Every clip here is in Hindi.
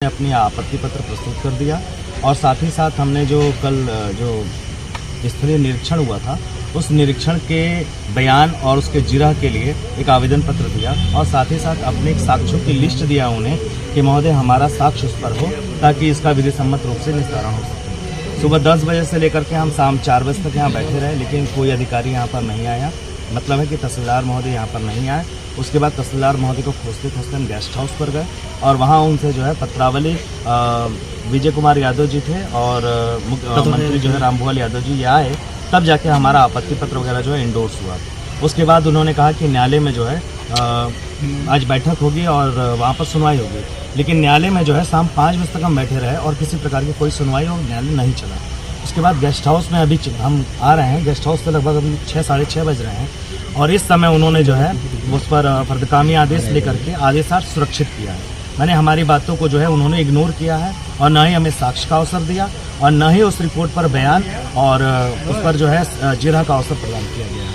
अपनी आपत्ति पत्र प्रस्तुत कर दिया और साथ ही साथ हमने जो कल जो स्थलीय निरीक्षण हुआ था उस निरीक्षण के बयान और उसके जिरह के लिए एक आवेदन पत्र दिया और साथ ही साथ अपने एक साक्ष्यों की लिस्ट दिया उन्हें कि महोदय हमारा साक्ष्य उस पर हो ताकि इसका विधि सम्मत रूप से निस्तारण हो सके। सुबह 10 बजे से लेकर के हम शाम 4 बजे तक यहाँ बैठे रहे, लेकिन कोई अधिकारी यहाँ पर नहीं आया। मतलब है कि तहसीलदार महोदय यहाँ पर नहीं आए। उसके बाद तहसीलदार महोदय को खोजते खोजते हम गेस्ट हाउस पर गए और वहाँ उनसे जो है पत्रावली विजय कुमार यादव जी थे और मंत्री जो है रामभुआल यादव जी ये आए, तब जाके हमारा आपत्ति पत्र वगैरह जो है इंडोर्स हुआ। उसके बाद उन्होंने कहा कि न्यायालय में जो है आज बैठक होगी और वहाँ पर सुनवाई होगी, लेकिन न्यायालय में जो है शाम 5 बजे तक हम बैठे रहे और किसी प्रकार की कोई सुनवाई और न्यायालय नहीं चला। उसके बाद गेस्ट हाउस में अभी हम आ रहे हैं, गेस्ट हाउस से लगभग अभी 6 साढ़े 6 बज रहे हैं और इस समय उन्होंने जो है उस पर फर्दकामी आदेश लेकर के आदेशार्थ सुरक्षित किया है। मैंने हमारी बातों को जो है उन्होंने इग्नोर किया है और न ही हमें साक्ष्य का अवसर दिया और न ही उस रिपोर्ट पर बयान और उस पर जो है जिरह का अवसर प्रदान किया गया है।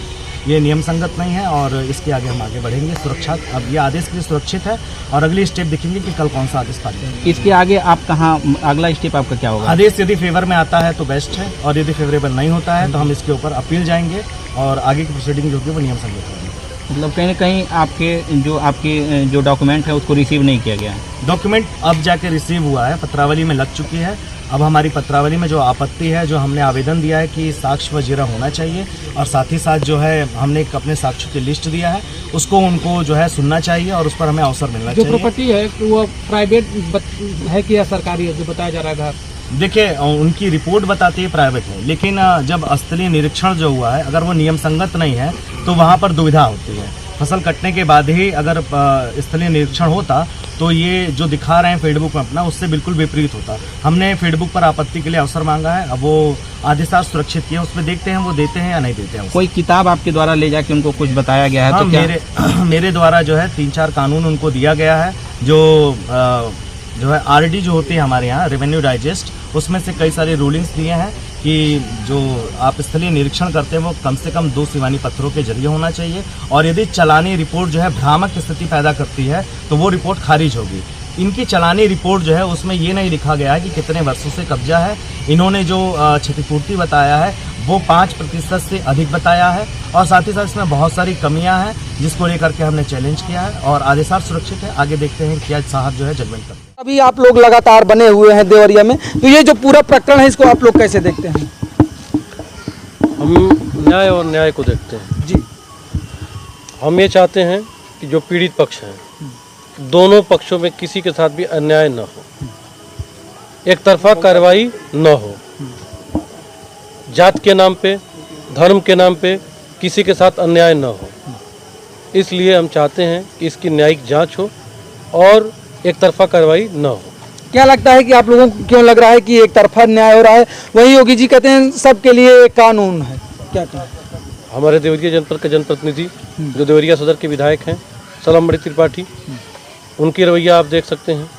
ये नियम संगत नहीं है और इसके आगे हम आगे बढ़ेंगे। सुरक्षा अब ये आदेश के लिए सुरक्षित है और अगली स्टेप देखेंगे कि कल कौन सा आदेश पारित है। इसके आगे आप कहाँ, अगला स्टेप आपका क्या होगा? आदेश यदि फेवर में आता है तो बेस्ट है और यदि फेवरेबल नहीं होता है तो हम इसके ऊपर अपील जाएंगे और आगे की प्रोसीडिंग जो होगी वो नियम संगत होगी। मतलब कहीं ना कहीं आपके जो डॉक्यूमेंट है उसको रिसीव नहीं किया गया? डॉक्यूमेंट अब जाके रिसीव हुआ है, पत्रावली में लग चुकी है। अब हमारी पत्रावली में जो आपत्ति है, जो हमने आवेदन दिया है कि साक्ष्य व जिरह होना चाहिए और साथ ही साथ जो है हमने एक अपने साक्ष्य की लिस्ट दिया है, उसको उनको जो है सुनना चाहिए और उस पर हमें अवसर मिलना चाहिए। जो प्रॉपर्टी है वो प्राइवेट है कि या सरकारी है जो बताया जा रहा है? देखिए, उनकी रिपोर्ट बताती है प्राइवेट है, लेकिन जब स्थलीय निरीक्षण जो हुआ है अगर वो नियम संगत नहीं है तो वहाँ पर दुविधा होती है। फसल कटने के बाद ही अगर स्थलीय निरीक्षण होता तो ये जो दिखा रहे हैं फेडबुक में अपना, उससे बिल्कुल विपरीत होता। हमने फेडबुक पर आपत्ति के लिए अवसर मांगा है, अब वो आदेशार्थ सुरक्षित किया, उसमें देखते हैं वो देते हैं या नहीं देते हैं। कोई किताब आपके द्वारा ले जाके उनको कुछ बताया गया है? हाँ, तो क्या मेरे द्वारा जो है 3-4 कानून उनको दिया गया है जो है आरडी जो होती है हमारे यहाँ रेवेन्यू डाइजेस्ट, उसमें से कई सारे रूलिंग्स दिए हैं कि जो आप स्थलीय निरीक्षण करते हैं वो कम से कम 2 सीमानी पत्थरों के जरिए होना चाहिए और यदि चालानी रिपोर्ट जो है भ्रामक स्थिति पैदा करती है तो वो रिपोर्ट खारिज होगी। इनकी चालानी रिपोर्ट जो है उसमें ये नहीं लिखा गया है कि कितने वर्षों से कब्जा है। इन्होंने जो क्षतिपूर्ति बताया है वो 5% से अधिक बताया है और साथ ही साथ इसमें बहुत सारी कमियां हैं जिसको लेकर के हमने चैलेंज किया है और आदेशार्थ सुरक्षित है। आगे देखते हैं क्या साहब जो है जजमेंट करते हैं। अभी आप लोग लगातार बने हुए हैं देवरिया में, तो ये जो पूरा प्रकरण है इसको आप लोग कैसे देखते हैं? हम न्याय और न्याय को देखते हैं जी। हम ये चाहते हैं कि जो पीड़ित पक्ष है दोनों पक्षों में किसी के साथ भी अन्याय न हो, एक तरफा कार्रवाई न हो, जात के नाम पे, धर्म के नाम पे किसी के साथ अन्याय न हो। इसलिए हम चाहते हैं कि इसकी न्यायिक जांच हो और एक तरफा कार्रवाई न हो। क्या लगता है कि आप लोगों को क्यों लग रहा है कि एक तरफा न्याय हो रहा है? वहीं योगी जी कहते हैं सबके लिए कानून है, क्या कहें? हमारे देवरिया जनपद के जनप्रतिनिधि जो देवरिया सदर के विधायक हैं सलम बड़ी त्रिपाठी, उनकी रवैया आप देख सकते हैं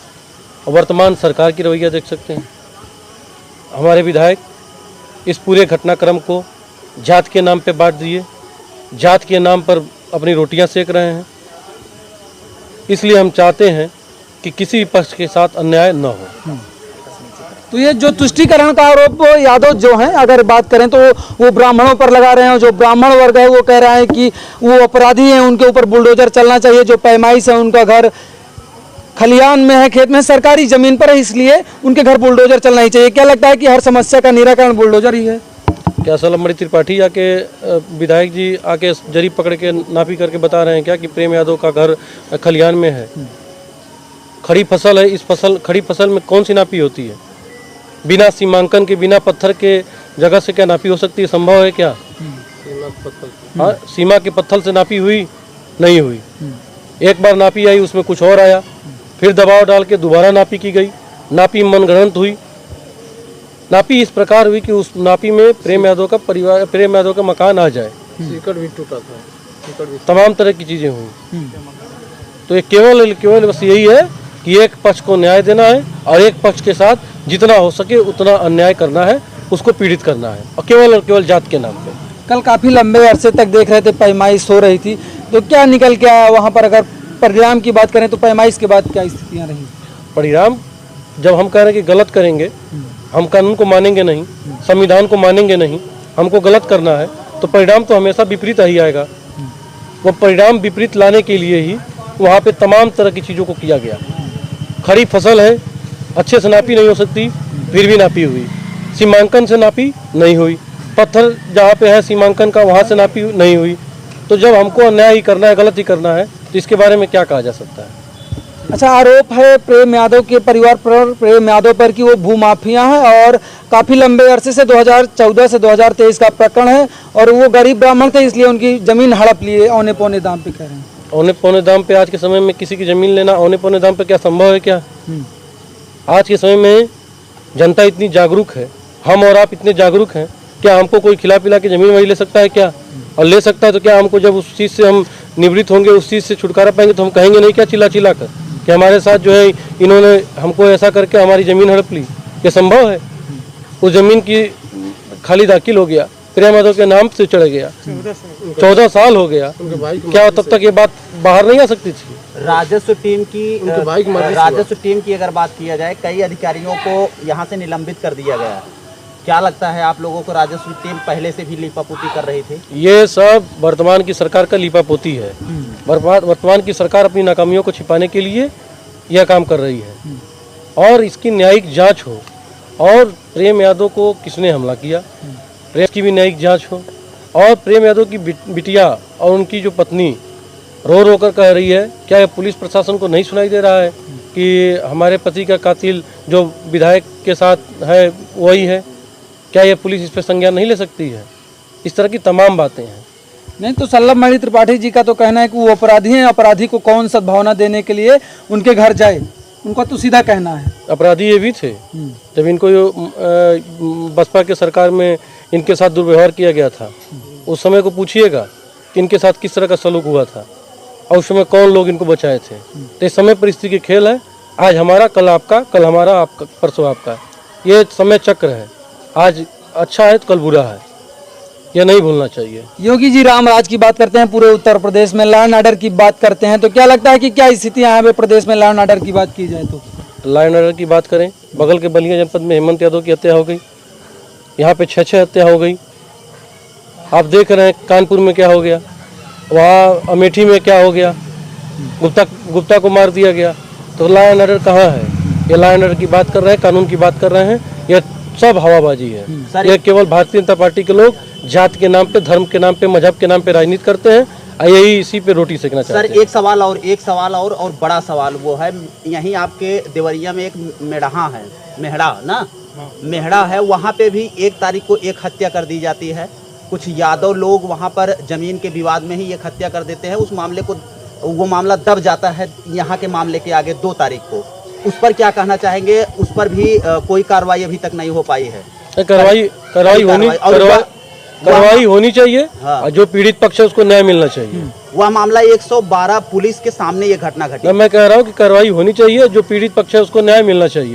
और वर्तमान सरकार की रवैया देख सकते हैं। हमारे विधायक इस पूरे घटनाक्रम को जात के नाम पे बांट दिए, जात के नाम पर अपनी रोटियां सेक रहे हैं। इसलिए हम चाहते हैं कि किसी भी पक्ष के साथ अन्याय न हो। तो ये जो तुष्टीकरण का आरोप यादव जो हैं अगर बात करें तो वो ब्राह्मणों पर लगा रहे हैं। जो ब्राह्मण वर्ग है वो कह रहा है कि वो अपराधी हैं, उनके ऊपर बुलडोजर चलना चाहिए। जो पैमाइश है उनका घर खलियान में है, खेत में, सरकारी जमीन पर है, इसलिए उनके घर बुलडोजर चलना ही चाहिए। क्या लगता है कि हर समस्या का निराकरण बुलडोजर ही है? क्या सलम बड़ी त्रिपाठी आके विधायक जी आके जरी पकड़ के नापी करके बता रहे हैं क्या कि प्रेम यादव का घर खलियान में है? खड़ी फसल है, इस खड़ी फसल में कौन सी नापी होती है? बिना सीमांकन के, बिना पत्थर के जगह से क्या नापी हो सकती है? संभव है क्या? हाँ, सीमा के पत्थर से नापी हुई नहीं हुई। एक बार नापी आई, उसमें कुछ और आया, फिर दबाव डाल के दोबारा नापी की गई, नापी मनगढ़ंत हुई। नापी इस प्रकार हुई कि उस नापी में प्रेम यादव का परिवार, प्रेम यादव का मकान आ जाए। सीकड़ भी टूटा था, तमाम तरह की चीजें हुई। तो ये केवल बस यही है कि एक पक्ष को न्याय देना है और एक पक्ष के साथ जितना हो सके उतना अन्याय करना है, उसको पीड़ित करना है, और केवल जात के नाम पे। कल काफी लंबे अरसे तक देख रहे थे पैमाइश हो रही थी, तो क्या निकल के आया वहाँ पर? अगर परिणाम की बात करें तो पैमाइश के बाद क्या स्थितियाँ रही? परिणाम जब हम कह रहे हैं कि गलत करेंगे, हम कानून को मानेंगे नहीं, संविधान को मानेंगे नहीं, हमको गलत करना है, तो परिणाम तो हमेशा विपरीत ही आएगा। वो परिणाम विपरीत लाने के लिए ही वहाँ पे तमाम तरह की चीज़ों को किया गया। खड़ी फसल है, अच्छे से नापी नहीं हो सकती, फिर भी नापी हुई। सीमांकन से नापी नहीं हुई, पत्थर जहाँ पे है सीमांकन का वहाँ से नापी नहीं हुई। तो जब हमको अन्याय ही करना है, गलत ही करना है, तो इसके बारे में क्या कहा जा सकता है। अच्छा, आरोप है प्रेम यादव के परिवार पर, प्रेम यादव पर कि वो भूमाफिया है और काफ़ी लंबे अरसे से 2014 से 2023 का प्रकरण है और वो गरीब ब्राह्मण थे, इसलिए उनकी ज़मीन हड़प लिए औने पौने दाम पे कह रहे हैं। औने पौने दाम पे आज के समय में किसी की ज़मीन लेना औने पौने दाम पे क्या संभव है क्या? आज के समय में जनता इतनी जागरूक है, हम और आप इतने जागरूक हैं, क्या हमको कोई खिला पिला के ज़मीन वही ले सकता है क्या? और ले सकता है तो क्या हमको जब उस चीज़ से हम निवृत्त होंगे, उस चीज़ से छुटकारा पाएंगे, तो हम कहेंगे नहीं क्या चिल्ला चिल्ला कर कि हमारे साथ जो है इन्होंने हमको ऐसा करके हमारी ज़मीन हड़प ली? ये संभव है? उस ज़मीन की खाली दाखिल हो गया, प्रेम यादव के नाम से चढ़ गया, 14 साल हो गया, क्या तब तक ये बात बाहर नहीं आ सकती थी? राजस्व टीम की अगर बात किया जाए, कई अधिकारियों को यहाँ से निलंबित कर दिया गया। क्या लगता है आप लोगों को राजस्व टीम पहले से भी लीपापोती कर रही थी? ये सब वर्तमान की सरकार का लीपापोती है। वर्तमान की सरकार अपनी नाकामियों को छिपाने के लिए यह काम कर रही है और इसकी न्यायिक जांच हो और प्रेम यादव को किसने हमला किया, प्रेम की भी न्यायिक जांच हो और प्रेम यादव की बिटिया और उनकी जो पत्नी रो रो कर कह रही है, क्या यह पुलिस प्रशासन को नहीं सुनाई दे रहा है कि हमारे पति का कातिल जो विधायक के साथ है वही है? क्या यह पुलिस इस पर संज्ञान नहीं ले सकती है? इस तरह की तमाम बातें हैं। नहीं तो सल्लभ मणि त्रिपाठी जी का तो कहना है कि वो अपराधी हैं, अपराधी को कौन सद्भावना देने के लिए उनके घर जाए, उनका तो सीधा कहना है। अपराधी ये भी थे जब इनको बसपा के सरकार में इनके साथ दुर्व्यवहार किया गया था, उस समय को पूछिएगा कि इनके साथ किस तरह का सलूक हुआ था और उस समय कौन लोग इनको बचाए थे। तो इस समय परिस्थिति के खेल है, आज हमारा कल आपका, कल हमारा आपका, परसों आपका, ये समय चक्र है। आज अच्छा है तो कल बुरा है, यह नहीं भूलना चाहिए। योगी जी रामराज की बात करते हैं, पूरे उत्तर प्रदेश में लॉ एंड ऑर्डर की बात करते हैं, तो क्या लगता है कि क्या स्थितियां यहाँ पे प्रदेश में लॉ एंड ऑर्डर की बात की जाए तो? लॉ एंड ऑर्डर की बात करें, बगल के बलिया जनपद में हेमंत यादव की हत्या हो गई, यहाँ पे 6 हत्या हो गई। आप देख रहे हैं कानपुर में क्या हो गया, वहाँ अमेठी में क्या हो गया, गुप्ता को मार दिया गया। तो लॉ एंड ऑर्डर कहाँ है? ये लॉ एंड ऑर्डर की बात कर रहे हैं, कानून की बात कर रहे हैं, यह सब हवाबाजी है। ये केवल भारतीय जनता पार्टी के लोग जात के नाम पे, धर्म के नाम पे, मजहब के नाम पे राजनीति करते हैं और यही इसी पे रोटी सेकना चाहते हैं। सर, एक सवाल और बड़ा सवाल वो है, यहीं आपके देवरिया में एक मेहड़ा है, वहाँ पे भी 1 तारीख को एक हत्या कर दी जाती है। कुछ यादव लोग वहाँ पर जमीन के विवाद में ही एक हत्या कर देते हैं, वो मामला दब जाता है यहाँ के मामले के आगे 2 तारीख को। उस पर क्या कहना चाहेंगे? उस पर भी कोई कार्रवाई अभी तक नहीं हो पाई है। कार्रवाई होनी चाहिए। हाँ। और जो पीड़ित पक्ष है उसको न्याय मिलना चाहिए। वह मामला 112 पुलिस के सामने ये घटना घटी। मैं कह रहा हूँ कि कार्रवाई होनी चाहिए, जो पीड़ित पक्ष है उसको न्याय मिलना चाहिए।